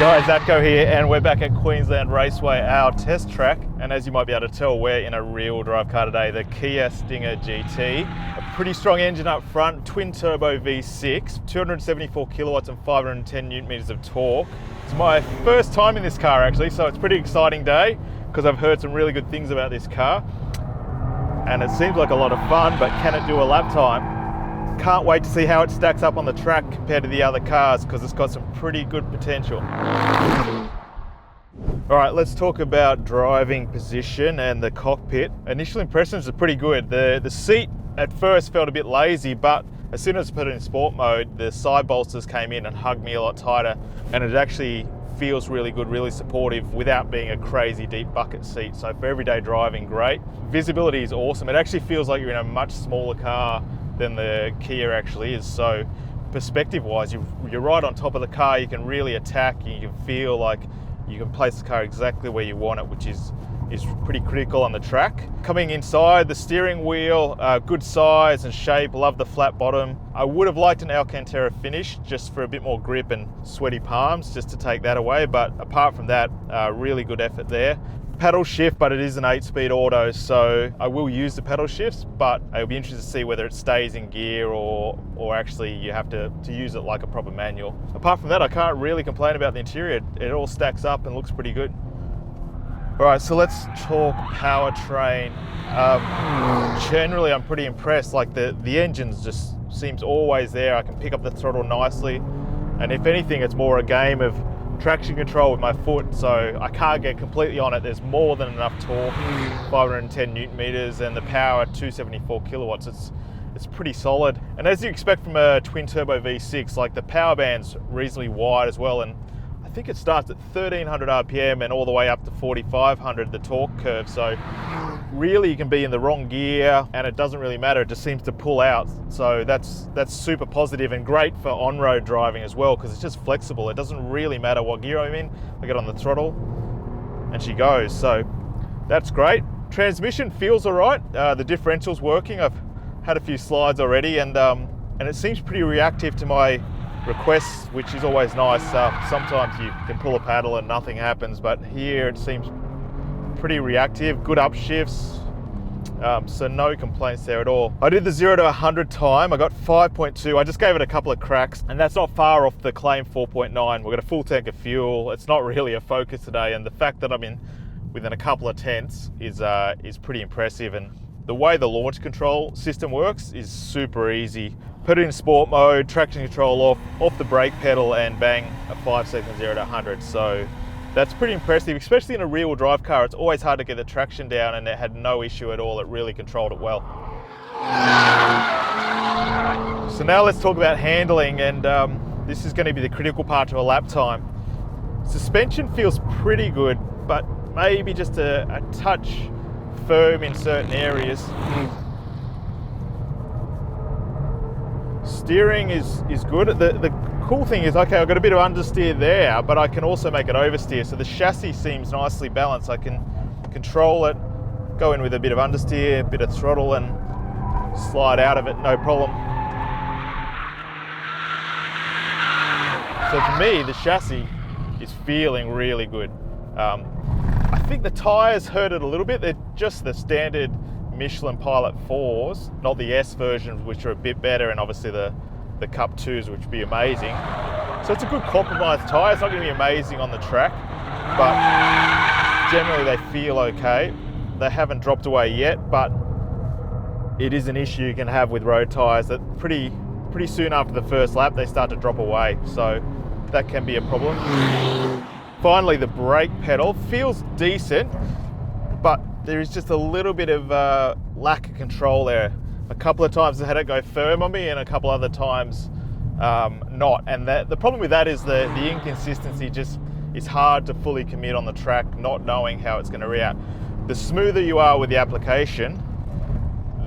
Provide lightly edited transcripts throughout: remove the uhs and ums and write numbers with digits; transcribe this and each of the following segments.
Guys, Atco here, and we're back at Queensland Raceway, our test track. And as you might be able to tell, we're in a rear-wheel drive car today, the Kia Stinger GT. A pretty strong engine up front, twin turbo V6, 274 kilowatts and 510 newton meters of torque. It's my first time in this car actually, so it's a pretty exciting day because I've heard some really good things about this car. And it seems like a lot of fun, but can it do a lap time? Can't wait to see how it stacks up on the track compared to the other cars because it's got some pretty good potential. All right, let's talk about driving position and the cockpit. Initial impressions are pretty good. The seat at first felt a bit lazy, but as soon as I put it in sport mode, the side bolsters came in and hugged me a lot tighter, and it actually feels really good, really supportive without being a crazy deep bucket seat. So for everyday driving, great. Visibility is awesome. It actually feels like you're in a much smaller car than the Kia actually is. So perspective wise, you're right on top of the car. You can really attack, and you can feel like you can place the car exactly where you want it, which is pretty critical on the track. Coming inside, the steering wheel, good size and shape, love the flat bottom. I would have liked an Alcantara finish just for a bit more grip and sweaty palms, just to take that away, but apart from that, really good effort there. Paddle shift, but it is an 8-speed auto, so I will use the paddle shifts, but I'll be interested to see whether it stays in gear or actually you have to use it like a proper manual. Apart from that, I can't really complain about the interior. It all stacks up and looks pretty good. All right, so let's talk powertrain. Generally, I'm pretty impressed. Like the engines just seems always there. I can pick up the throttle nicely, and if anything, it's more a game of traction control with my foot, so I can't get completely on it. There's more than enough torque, 510 newton meters, and the power 274 kilowatts. It's pretty solid, and as you expect from a twin turbo V6, like the power band's reasonably wide as well, and I think it starts at 1300 RPM and all the way up to 4500 the torque curve. So really you can be in the wrong gear and it doesn't really matter. It just seems to pull out. So that's super positive and great for on-road driving as well, because it's just flexible. It doesn't really matter what gear I'm in. I get on the throttle and she goes. So that's great. Transmission feels all right. The differential's working. I've had a few slides already, and it seems pretty reactive to my requests, which is always nice. Sometimes you can pull a paddle and nothing happens, but here it seems pretty reactive. Good upshifts, so no complaints there at all. I did the 0 to 100 time. I got 5.2. I just gave it a couple of cracks, and that's not far off the claim 4.9. We've got a full tank of fuel. It's not really a focus today, and the fact that I'm in within a couple of tenths is pretty impressive. And the way the launch control system works is super easy. Put it in sport mode, traction control off the brake pedal, and bang, a 5-second 0 to 100. So that's pretty impressive, especially in a rear-wheel drive car. It's always hard to get the traction down, and it had no issue at all. It really controlled it well. So now let's talk about handling, and this is going to be the critical part to a lap time. Suspension feels pretty good, but maybe just a touch firm in certain areas. Steering is good. The cool thing is, okay, I've got a bit of understeer there, but I can also make it oversteer. So the chassis seems nicely balanced. I can control it, go in with a bit of understeer, a bit of throttle, and slide out of it, no problem. So for me, the chassis is feeling really good. I think the tyres hurt it a little bit. They're just the standard Michelin Pilot 4s, not the S versions, which are a bit better, and obviously the Cup 2s, which would be amazing. So it's a good compromise tyre. It's not going to be amazing on the track, but generally they feel okay. They haven't dropped away yet, but it is an issue you can have with road tyres that pretty soon after the first lap they start to drop away. So that can be a problem. Finally, the brake pedal feels decent, but there is just a little bit of lack of control there. A couple of times I had it go firm on me, and a couple other times not. And the problem with that is the inconsistency. Just is hard to fully commit on the track, not knowing how it's going to react. The smoother you are with the application,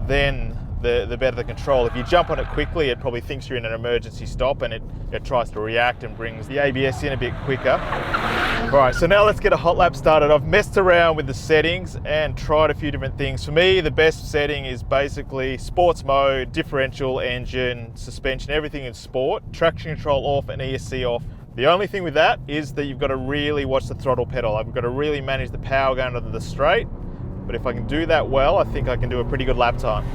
then the better the control. If you jump on it quickly, it probably thinks you're in an emergency stop, and it tries to react and brings the ABS in a bit quicker. All right, so now let's get a hot lap started. I've messed around with the settings and tried a few different things. For me, the best setting is basically sports mode, differential, engine, suspension, everything in sport, traction control off and ESC off. The only thing with that is that you've got to really watch the throttle pedal. I've got to really manage the power going into the straight. But if I can do that well, I think I can do a pretty good lap time.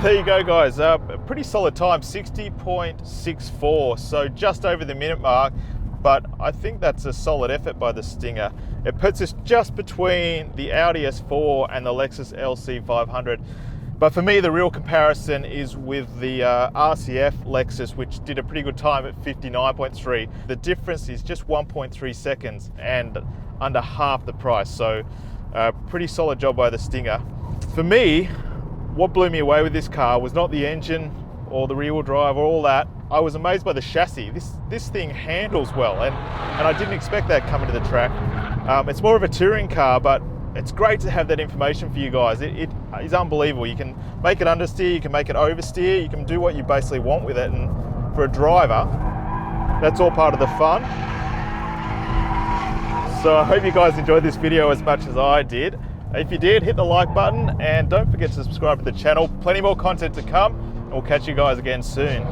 There you go, guys. A pretty solid time, 60.64, so just over the minute mark, but I think that's a solid effort by the Stinger. It puts us just between the Audi S4 and the Lexus LC500. But for me, the real comparison is with the RCF Lexus, which did a pretty good time at 59.3. The difference is just 1.3 seconds and under half the price, so pretty solid job by the Stinger. For me, what blew me away with this car was not the engine or the rear-wheel drive or all that. I was amazed by the chassis. This thing handles well, and I didn't expect that coming to the track. It's more of a touring car, but it's great to have that information for you guys. It is unbelievable. You can make it understeer, you can make it oversteer, you can do what you basically want with it, and for a driver, that's all part of the fun. So I hope you guys enjoyed this video as much as I did. If you did, hit the like button and don't forget to subscribe to the channel. Plenty more content to come, and we'll catch you guys again soon.